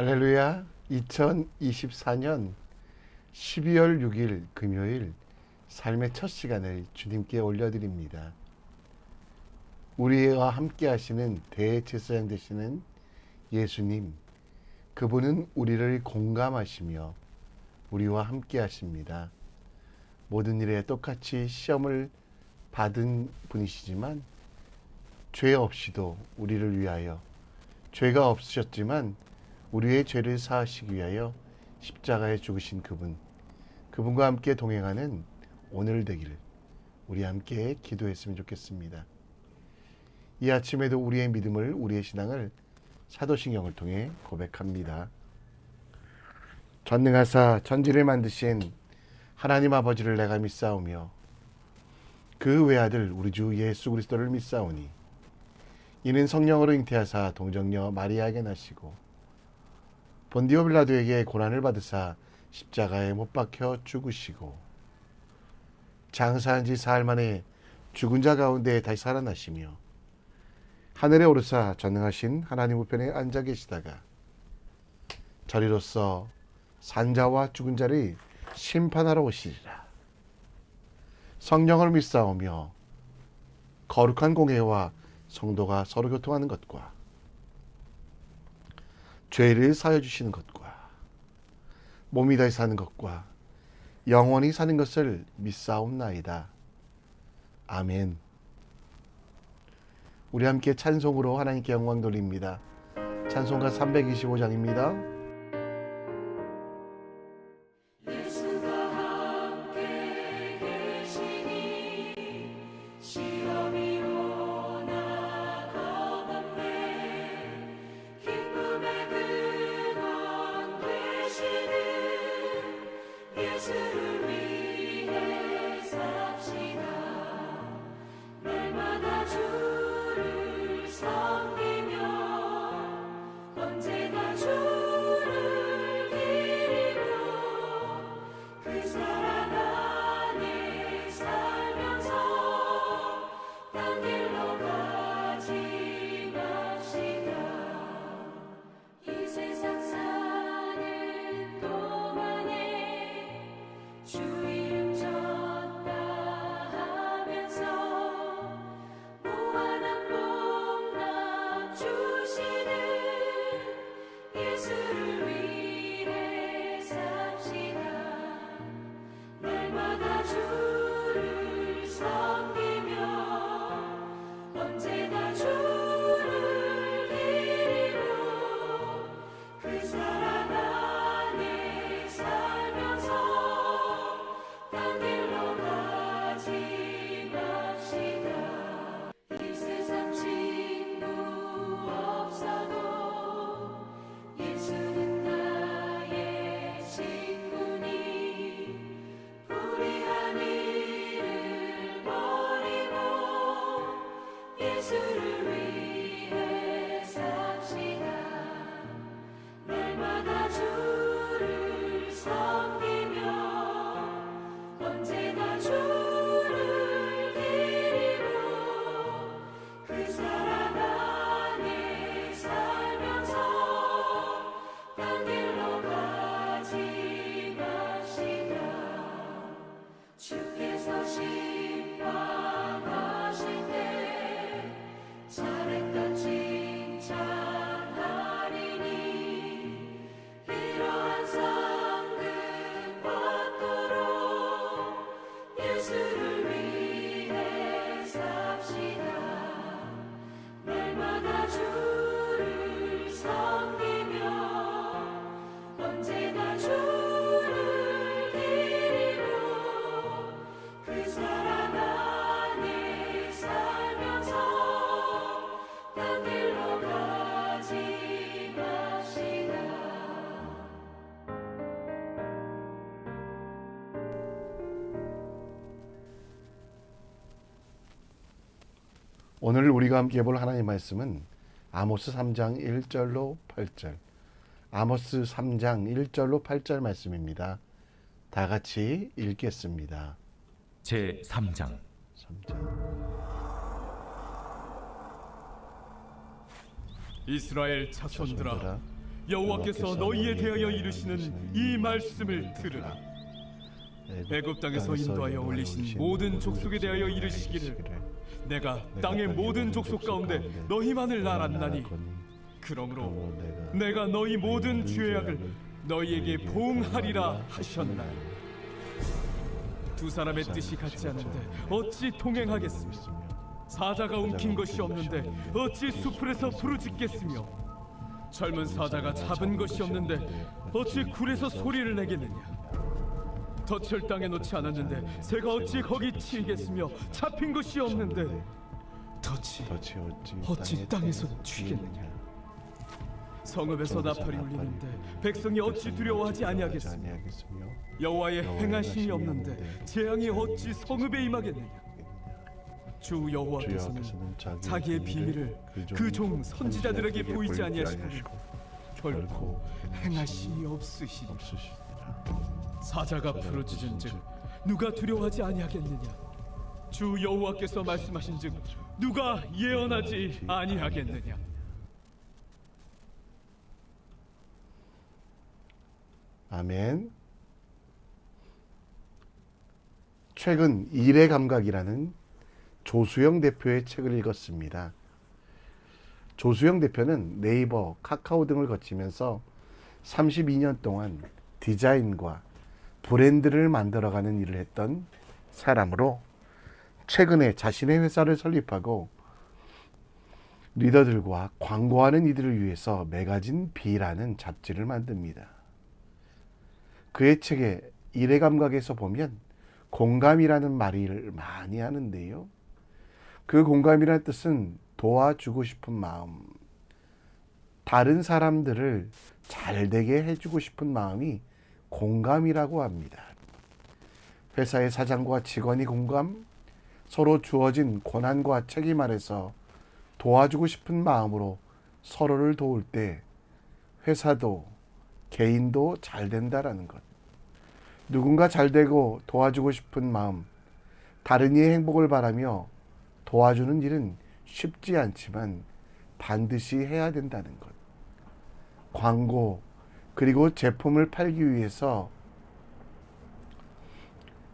할렐루야. 2024년 12월 6일 금요일 삶의 첫 시간을 주님께 올려드립니다. 우리와 함께 하시는 대제사장 되시는 예수님, 그분은 우리를 공감하시며 우리와 함께 하십니다. 모든 일에 똑같이 시험을 받은 분이시지만 죄 없이도 우리를 위하여, 죄가 없으셨지만 우리의 죄를 사하시기 위하여 십자가에 죽으신 그분과 함께 동행하는 오늘 되기를 우리 함께 기도했으면 좋겠습니다. 이 아침에도 우리의 믿음을, 우리의 신앙을 사도신경을 통해 고백합니다. 전능하사 천지를 만드신 하나님 아버지를 내가 믿사오며 그 외아들 우리 주 예수 그리스도를 믿사오니 이는 성령으로 잉태하사 동정녀 마리아에게 나시고 본디오 빌라도에게 고난을 받으사 십자가에 못 박혀 죽으시고 장사한 지 사흘 만에 죽은 자 가운데 다시 살아나시며 하늘에 오르사 전능하신 하나님 우편에 앉아 계시다가 저리로서 산자와 죽은 자를 심판하러 오시리라. 성령을 믿사오며 거룩한 공회와 성도가 서로 교통하는 것과 죄를 사여 주시는 것과 몸이 다시 사는 것과 영원히 사는 것을 믿사옵나이다. 아멘. 우리 함께 찬송으로 하나님께 영광 돌립니다. 찬송가 325장입니다. 오늘 우리가 함께 볼 하나님의 말씀은 아모스 3장 1절로 8절, 아모스 3장 1절로 8절 말씀입니다. 다 같이 읽겠습니다. 제 3장. 이스라엘 자손들아, 여호와께서 너희에 대하여 이르시는 이 말씀을 들으라. 애굽 땅에서 인도하여 올리신 모든 족속에 대하여 이르시기를 내가 땅의 모든 족속 가운데 너희만을 날았나니 그러므로 내가 너희 모든 죄악을 너희에게 보응하리라 하셨나니 두 사람의 뜻이 같지 않은데 어찌 동행하겠으며 사자가 움킨 것이 없는데 어찌 수풀에서 부르짖겠으며 젊은 사자가 잡은 것이 없는데 어찌 굴에서 소리를 내겠느냐. 덫을 땅에 놓지 않았는데 새가 어찌 거기 치이겠으며 잡힌 것이 없는데 덫이 어찌 땅에서 튀겠느냐. 성읍에서 나팔이 울리는데 백성이 어찌 두려워하지 아니하겠으며 여호와의 행하심이 없는데 재앙이 어찌 성읍에 임하겠느냐. 주 여호와께서는 자기의 비밀을 그 종 선지자들에게 보이지 아니하시고 결코 행하심이 없으시리라. 사자가 부르짖은즉 누가 두려워하지 아니하겠느냐. 주 여호와께서 말씀하신즉 누가 예언하지 아니하겠느냐. 아멘. 최근 일의 감각이라는 조수영 대표의 책을 읽었습니다. 조수영 대표는 네이버, 카카오 등을 거치면서 32년 동안 디자인과 브랜드를 만들어가는 일을 했던 사람으로 최근에 자신의 회사를 설립하고 리더들과 광고하는 이들을 위해서 매거진 B라는 잡지를 만듭니다. 그의 책에 일의 감각에서 보면 공감이라는 말을 많이 하는데요. 그 공감이라는 뜻은 도와주고 싶은 마음, 다른 사람들을 잘되게 해주고 싶은 마음이 공감이라고 합니다. 회사의 사장과 직원이 공감, 서로 주어진 고난과 책임 아래서 도와주고 싶은 마음으로 서로를 도울 때 회사도 개인도 잘 된다라는 것. 누군가 잘 되고 도와주고 싶은 마음, 다른 이의 행복을 바라며 도와주는 일은 쉽지 않지만 반드시 해야 된다는 것. 광고 그리고 제품을 팔기 위해서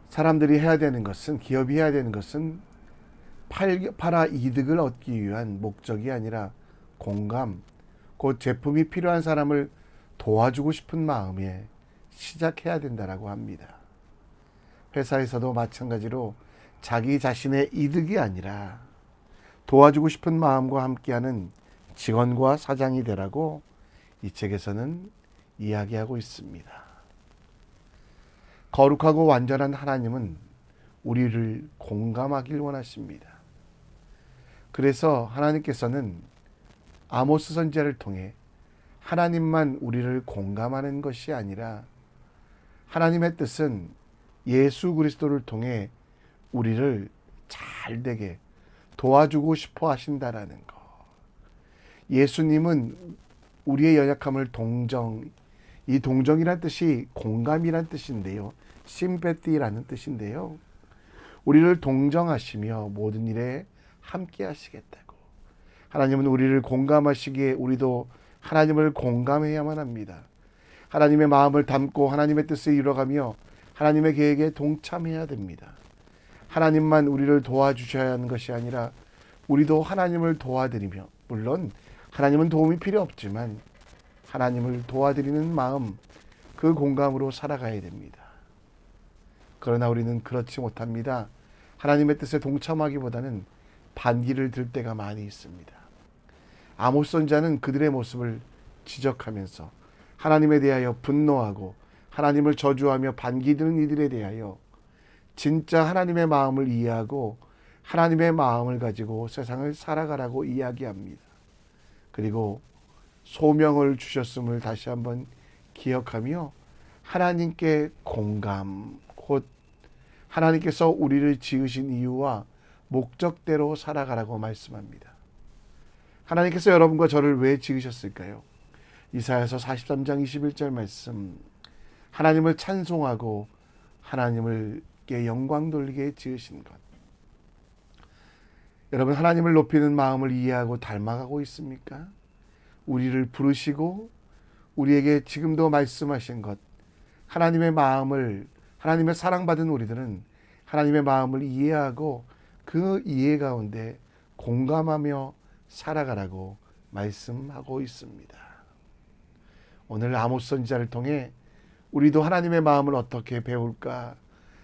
사람들이 해야 되는 것은, 기업이 해야 되는 것은 팔아 이득을 얻기 위한 목적이 아니라 공감, 그 제품이 필요한 사람을 도와주고 싶은 마음에 시작해야 된다라고 합니다. 회사에서도 마찬가지로 자기 자신의 이득이 아니라 도와주고 싶은 마음과 함께하는 직원과 사장이 되라고 이 책에서는 이야기하고 있습니다. 거룩하고 완전한 하나님은 우리를 공감하길 원하십니다. 그래서 하나님께서는 아모스 선지자를 통해 하나님만 우리를 공감하는 것이 아니라 하나님의 뜻은 예수 그리스도를 통해 우리를 잘되게 도와주고 싶어 하신다라는 것. 예수님은 우리의 연약함을 이 동정이란 뜻이 공감이란 뜻인데요. 심패티라는 뜻인데요. 우리를 동정하시며 모든 일에 함께 하시겠다고. 하나님은 우리를 공감하시기에 우리도 하나님을 공감해야만 합니다. 하나님의 마음을 담고 하나님의 뜻을 이뤄가며 하나님의 계획에 동참해야 됩니다. 하나님만 우리를 도와주셔야 하는 것이 아니라 우리도 하나님을 도와드리며, 물론 하나님은 도움이 필요 없지만 하나님을 도와드리는 마음, 그 공감으로 살아가야 됩니다. 그러나 우리는 그렇지 못합니다. 하나님의 뜻에 동참하기보다는 반기를 들 때가 많이 있습니다. 아모스 선지자는 그들의 모습을 지적하면서 하나님에 대하여 분노하고 하나님을 저주하며 반기드는 이들에 대하여 진짜 하나님의 마음을 이해하고 하나님의 마음을 가지고 세상을 살아가라고 이야기합니다. 그리고 소명을 주셨음을 다시 한번 기억하며 하나님께 공감, 곧 하나님께서 우리를 지으신 이유와 목적대로 살아가라고 말씀합니다. 하나님께서 여러분과 저를 왜 지으셨을까요? 이사야서 43장 21절 말씀, 하나님을 찬송하고 하나님께 영광 돌리게 지으신 것. 여러분, 하나님을 높이는 마음을 이해하고 닮아가고 있습니까? 우리를 부르시고 우리에게 지금도 말씀하신 것, 하나님의 마음을, 하나님의 사랑받은 우리들은 하나님의 마음을 이해하고 그 이해 가운데 공감하며 살아가라고 말씀하고 있습니다. 오늘 아모스 선지자를 통해 우리도 하나님의 마음을 어떻게 배울까,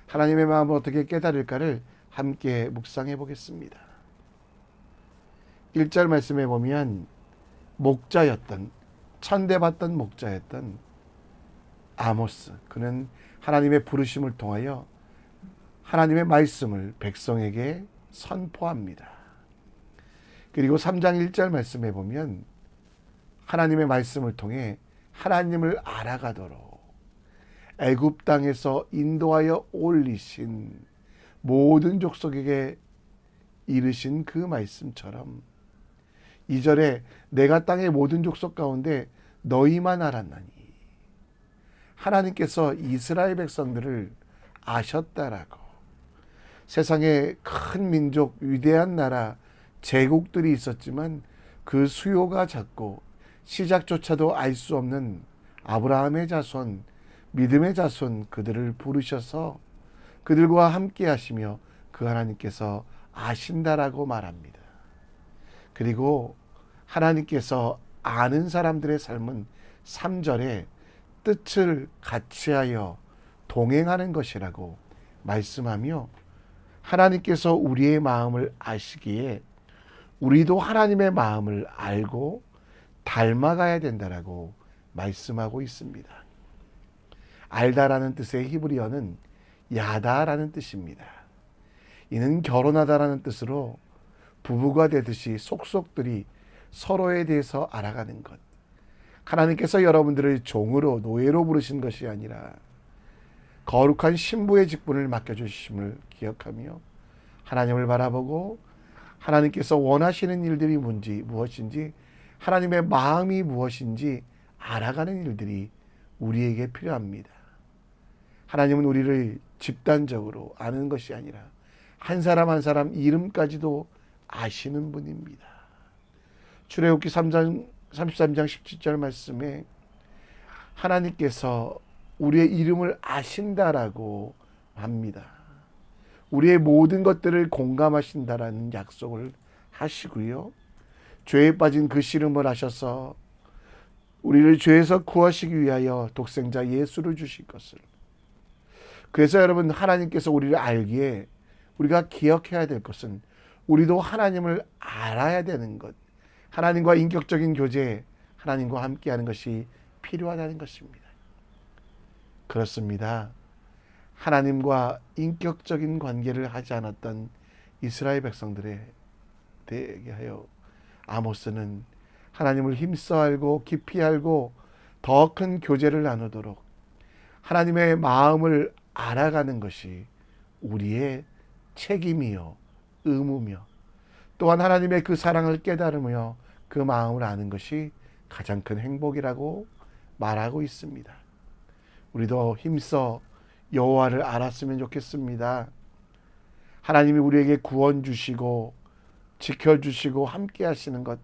하나님의 마음을 어떻게 깨달을까를 함께 묵상해 보겠습니다. 1절 말씀에 보면 목자였던, 천대받던 목자였던 아모스, 그는 하나님의 부르심을 통하여 하나님의 말씀을 백성에게 선포합니다. 그리고 3장 1절 말씀에 보면 하나님의 말씀을 통해 하나님을 알아가도록 애굽 땅에서 인도하여 올리신 모든 족속에게 이르신 그 말씀처럼 2절에 내가 땅의 모든 족속 가운데 너희만 알았나니, 하나님께서 이스라엘 백성들을 아셨다라고. 세상에 큰 민족, 위대한 나라, 제국들이 있었지만 그 수요가 작고 시작조차도 알 수 없는 아브라함의 자손, 믿음의 자손, 그들을 부르셔서 그들과 함께 하시며 그 하나님께서 아신다라고 말합니다. 그리고 하나님께서 아는 사람들의 삶은 3절에 뜻을 같이하여 동행하는 것이라고 말씀하며, 하나님께서 우리의 마음을 아시기에 우리도 하나님의 마음을 알고 닮아가야 된다라고 말씀하고 있습니다. 알다라는 뜻의 히브리어는 야다라는 뜻입니다. 이는 결혼하다라는 뜻으로 부부가 되듯이 속속들이 서로에 대해서 알아가는 것. 하나님께서 여러분들을 종으로, 노예로 부르신 것이 아니라 거룩한 신부의 직분을 맡겨주심을 기억하며 하나님을 바라보고 하나님께서 원하시는 일들이 무엇인지, 하나님의 마음이 무엇인지 알아가는 일들이 우리에게 필요합니다. 하나님은 우리를 집단적으로 아는 것이 아니라 한 사람 한 사람 이름까지도 아시는 분입니다. 출애굽기 33장 17절 말씀에 하나님께서 우리의 이름을 아신다라고 합니다. 우리의 모든 것들을 공감하신다라는 약속을 하시고요. 죄에 빠진 그 씨름을 하셔서 우리를 죄에서 구하시기 위하여 독생자 예수를 주실 것을. 그래서 여러분, 하나님께서 우리를 알기에 우리가 기억해야 될 것은 우리도 하나님을 알아야 되는 것, 하나님과 인격적인 교제, 하나님과 함께하는 것이 필요하다는 것입니다. 그렇습니다. 하나님과 인격적인 관계를 하지 않았던 이스라엘 백성들에 대하여 아모스는 하나님을 힘써 알고 깊이 알고 더 큰 교제를 나누도록 하나님의 마음을 알아가는 것이 우리의 책임이요 의무며, 또한 하나님의 그 사랑을 깨달으며 그 마음을 아는 것이 가장 큰 행복이라고 말하고 있습니다. 우리도 힘써 여호와를 알았으면 좋겠습니다. 하나님이 우리에게 구원 주시고 지켜주시고 함께 하시는 것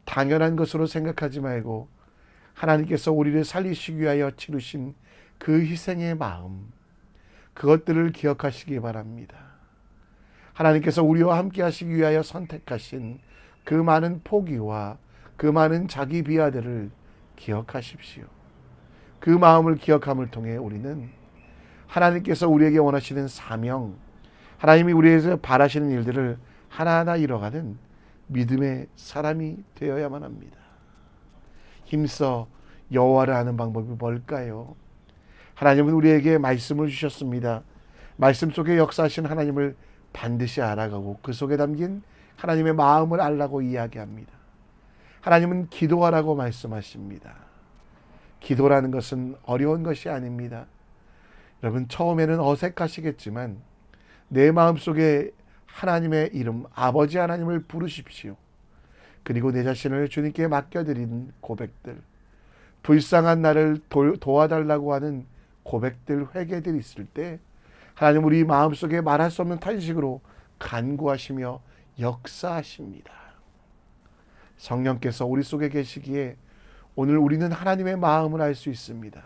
당연한 것으로 생각하지 말고 하나님께서 우리를 살리시기 위하여 치르신 그 희생의 마음, 그것들을 기억하시기 바랍니다. 하나님께서 우리와 함께 하시기 위하여 선택하신 그 많은 포기와 그 많은 자기 비하들을 기억하십시오. 그 마음을 기억함을 통해 우리는 하나님께서 우리에게 원하시는 사명, 하나님이 우리에게서 바라시는 일들을 하나하나 이뤄가는 믿음의 사람이 되어야만 합니다. 힘써 여호와를 아는 방법이 뭘까요? 하나님은 우리에게 말씀을 주셨습니다. 말씀 속에 역사하신 하나님을 반드시 알아가고 그 속에 담긴 하나님의 마음을 알라고 이야기합니다. 하나님은 기도하라고 말씀하십니다. 기도라는 것은 어려운 것이 아닙니다. 여러분, 처음에는 어색하시겠지만 내 마음속에 하나님의 이름, 아버지 하나님을 부르십시오. 그리고 내 자신을 주님께 맡겨드린 고백들, 불쌍한 나를 도와달라고 하는 고백들, 회개들이 있을 때 하나님 우리 마음속에 말할 수 없는 탄식으로 간구하시며 역사하십니다. 성령께서 우리 속에 계시기에 오늘 우리는 하나님의 마음을 알 수 있습니다.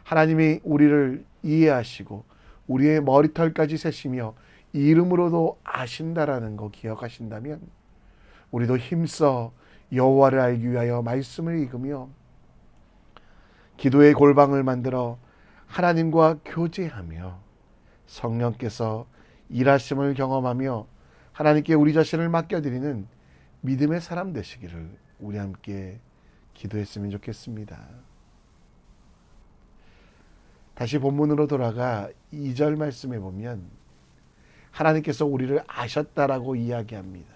하나님이 우리를 이해하시고 우리의 머리털까지 세시며 이름으로도 아신다라는 거 기억하신다면 우리도 힘써 여호와를 알기 위하여 말씀을 읽으며 기도의 골방을 만들어 하나님과 교제하며 성령께서 일하심을 경험하며 하나님께 우리 자신을 맡겨드리는 믿음의 사람 되시기를 우리 함께 기도했으면 좋겠습니다. 다시 본문으로 돌아가 2절 말씀에 보면 하나님께서 우리를 아셨다라고 이야기합니다.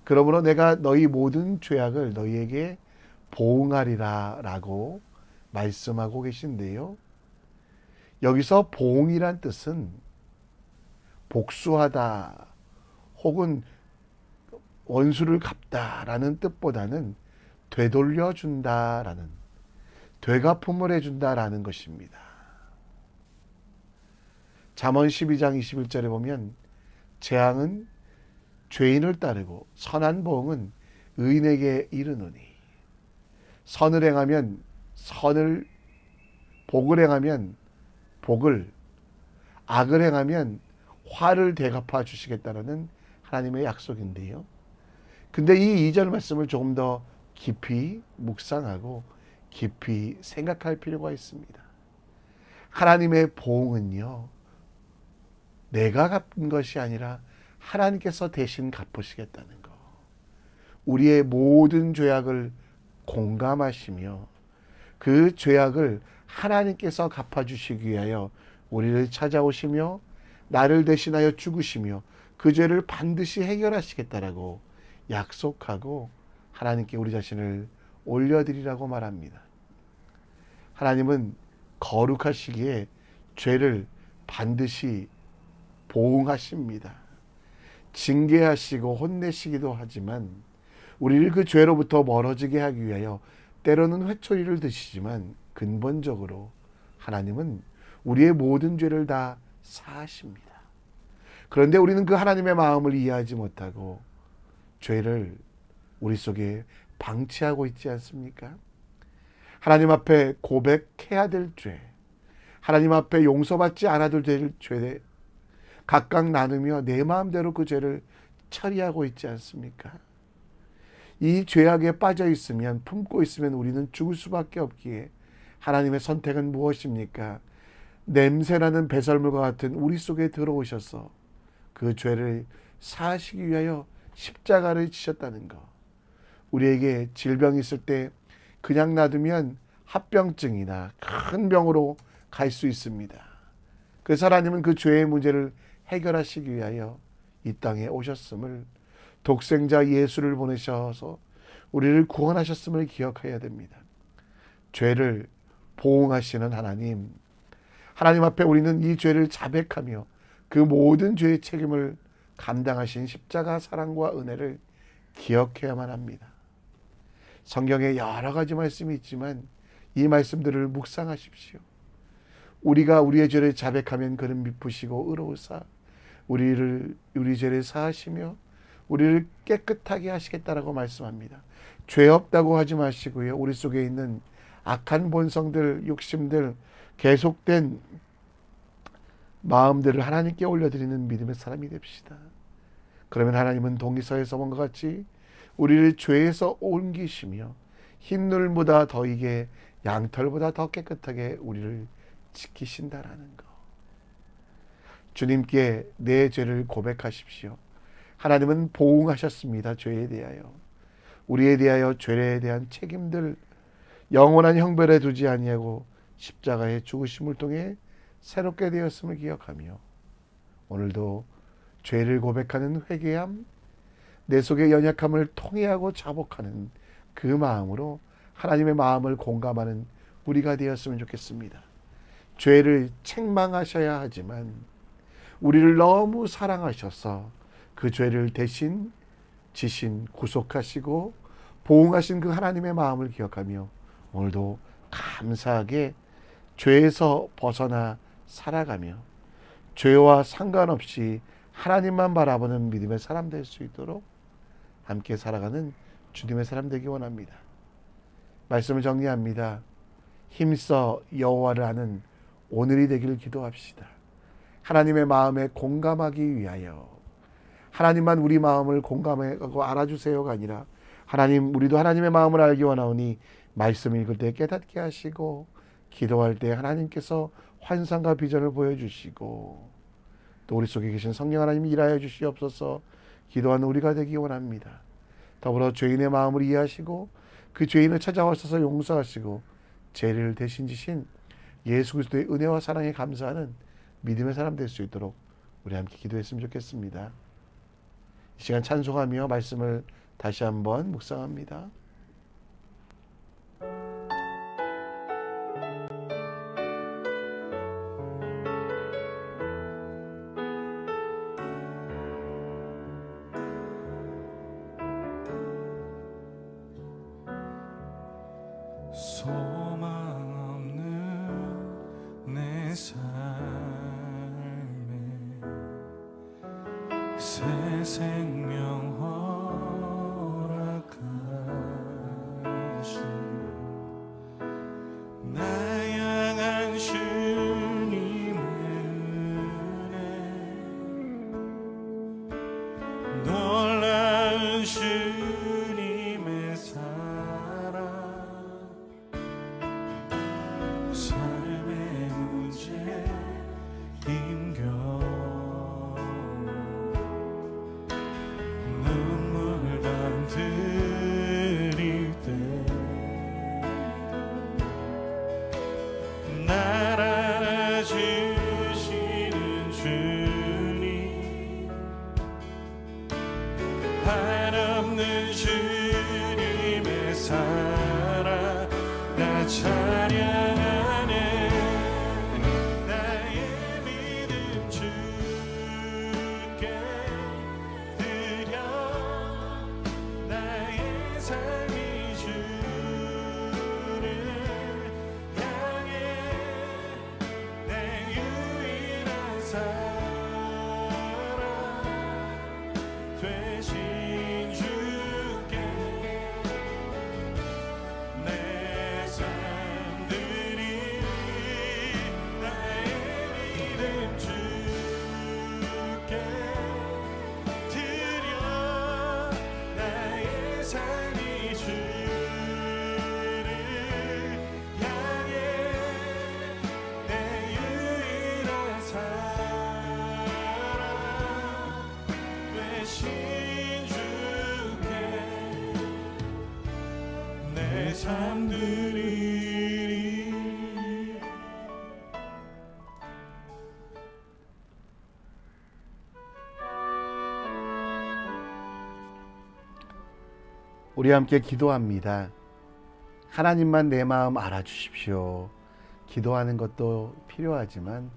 그러므로 내가 너희 모든 죄악을 너희에게 보응하리라 라고 말씀하고 계신데요. 여기서 보응이란 뜻은 복수하다 혹은 원수를 갚다라는 뜻보다는 되돌려준다라는 되갚음을 해준다라는 것입니다. 잠언 12장 21절에 보면 재앙은 죄인을 따르고 선한 보응은 의인에게 이르노니 선을 행하면 선을 복을 행하면 복을 악을 행하면 화를 되갚아 주시겠다는 하나님의 약속인데요. 근데 이 2절 말씀을 조금 더 깊이 묵상하고 깊이 생각할 필요가 있습니다. 하나님의 보응은요, 내가 갚은 것이 아니라 하나님께서 대신 갚으시겠다는 거. 우리의 모든 죄악을 공감하시며 그 죄악을 하나님께서 갚아주시기 위하여 우리를 찾아오시며 나를 대신하여 죽으시며 그 죄를 반드시 해결하시겠다라고 약속하고 하나님께 우리 자신을 올려드리라고 말합니다. 하나님은 거룩하시기에 죄를 반드시 보응하십니다. 징계하시고 혼내시기도 하지만 우리를 그 죄로부터 멀어지게 하기 위하여 때로는 회초리를 드시지만 근본적으로 하나님은 우리의 모든 죄를 다 사하십니다. 그런데 우리는 그 하나님의 마음을 이해하지 못하고 죄를 우리 속에 방치하고 있지 않습니까? 하나님 앞에 고백해야 될 죄, 하나님 앞에 용서받지 않아도 될 죄, 각각 나누며 내 마음대로 그 죄를 처리하고 있지 않습니까? 이 죄악에 빠져 있으면, 품고 있으면 우리는 죽을 수밖에 없기에 하나님의 선택은 무엇입니까? 냄새나는 배설물과 같은 우리 속에 들어오셔서 그 죄를 사하시기 위하여 십자가를 지셨다는 것. 우리에게 질병이 있을 때 그냥 놔두면 합병증이나 큰 병으로 갈 수 있습니다. 그래서 하나님은 그 죄의 문제를 해결하시기 위하여 이 땅에 오셨음을, 독생자 예수를 보내셔서 우리를 구원하셨음을 기억해야 됩니다. 죄를 보응하시는 하나님, 하나님 앞에 우리는 이 죄를 자백하며 그 모든 죄의 책임을 감당하신 십자가 사랑과 은혜를 기억해야만 합니다. 성경에 여러 가지 말씀이 있지만 이 말씀들을 묵상하십시오. 우리가 우리의 죄를 자백하면 그는 미쁘시고 의로우사 우리 죄를 사하시며 우리를 깨끗하게 하시겠다라고 말씀합니다. 죄 없다고 하지 마시고요. 우리 속에 있는 악한 본성들, 욕심들, 계속된 마음들을 하나님께 올려드리는 믿음의 사람이 됩시다. 그러면 하나님은 동기서에서 본것 같이 우리를 죄에서 옮기시며 흰눈보다 더 이게 양털보다 더 깨끗하게 우리를 지키신다라는 것. 주님께 내 죄를 고백하십시오. 하나님은 보응하셨습니다. 죄에 대하여. 우리에 대하여 죄에 대한 책임들 영원한 형벌에 두지 아니하고 십자가의 죽으심을 통해 새롭게 되었음을 기억하며 오늘도 죄를 고백하는 회개함, 내 속의 연약함을 통회하고 자복하는 그 마음으로 하나님의 마음을 공감하는 우리가 되었으면 좋겠습니다. 죄를 책망하셔야 하지만 우리를 너무 사랑하셔서 그 죄를 대신 지신 구속하시고 보응하신 그 하나님의 마음을 기억하며 오늘도 감사하게 죄에서 벗어나 살아가며 죄와 상관없이 하나님만 바라보는 믿음의 사람 될 수 있도록 함께 살아가는 주님의 사람 되기 원합니다. 말씀을 정리합니다. 힘써 여호와를 아는 오늘이 되기를 기도합시다. 하나님의 마음에 공감하기 위하여 하나님만 우리 마음을 공감하고 알아주세요가 아니라 하나님, 우리도 하나님의 마음을 알기 원하오니 말씀 읽을 때 깨닫게 하시고 기도할 때 하나님께서 환상과 비전을 보여주시고 또 우리 속에 계신 성령 하나님 일하여 주시옵소서. 기도하는 우리가 되기 원합니다. 더불어 죄인의 마음을 이해하시고 그 죄인을 찾아와셔서 용서하시고 죄를 대신 지신 예수 그리스도의 은혜와 사랑에 감사하는 믿음의 사람 될 수 있도록 우리 함께 기도했으면 좋겠습니다. 이 시간 찬송하며 말씀을 다시 한번 묵상합니다. 소망 없는 내 삶에 새 생명 허락하신 나 향한 주님의 은혜 놀라운 주님의 사랑 삶의 문제 힘겨워 눈물 감들일 때 날 알아주시는 주님 한없는 주님의 사랑 나 찬양하네 나의 믿음 주께 드려 나의 삶이 주를 향해 내 유일한 사랑 되신 주께 내 삶들이 나의 믿음 주께 드려 나의 삶이 주를 향해 내 유일한 사랑 되신 주께 내 삶들이 우리 함께 기도합니다. 하나님만 내 마음 알아주십시오. 기도하는 것도 필요하지만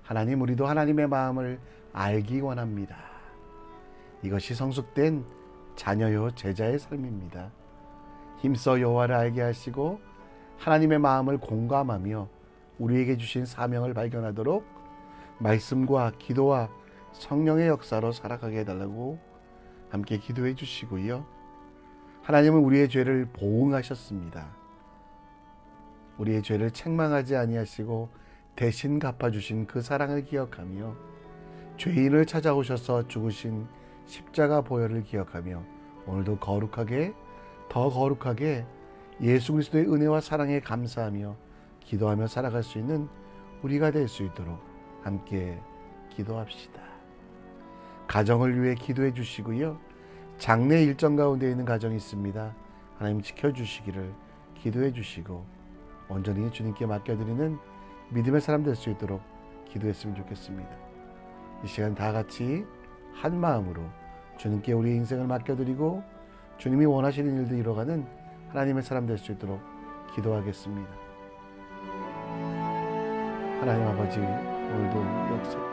하나님, 우리도 하나님의 마음을 알기 원합니다. 이것이 성숙된 자녀요 제자의 삶입니다. 힘써 여호와를 알게 하시고 하나님의 마음을 공감하며 우리에게 주신 사명을 발견하도록 말씀과 기도와 성령의 역사로 살아가게 해달라고 함께 기도해 주시고요. 하나님은 우리의 죄를 보응하셨습니다. 우리의 죄를 책망하지 아니하시고 대신 갚아주신 그 사랑을 기억하며 죄인을 찾아오셔서 죽으신 십자가 보혈을 기억하며 오늘도 거룩하게, 더 거룩하게 예수 그리스도의 은혜와 사랑에 감사하며 기도하며 살아갈 수 있는 우리가 될 수 있도록 함께 기도합시다. 가정을 위해 기도해 주시고요. 장래 일정 가운데 있는 가정이 있습니다. 하나님 지켜주시기를 기도해 주시고 온전히 주님께 맡겨드리는 믿음의 사람 될 수 있도록 기도했으면 좋겠습니다. 이 시간 다 같이 한 마음으로 주님께 우리의 인생을 맡겨드리고 주님이 원하시는 일들 이뤄가는 하나님의 사람 될 수 있도록 기도하겠습니다. 하나님 아버지, 오늘도 역사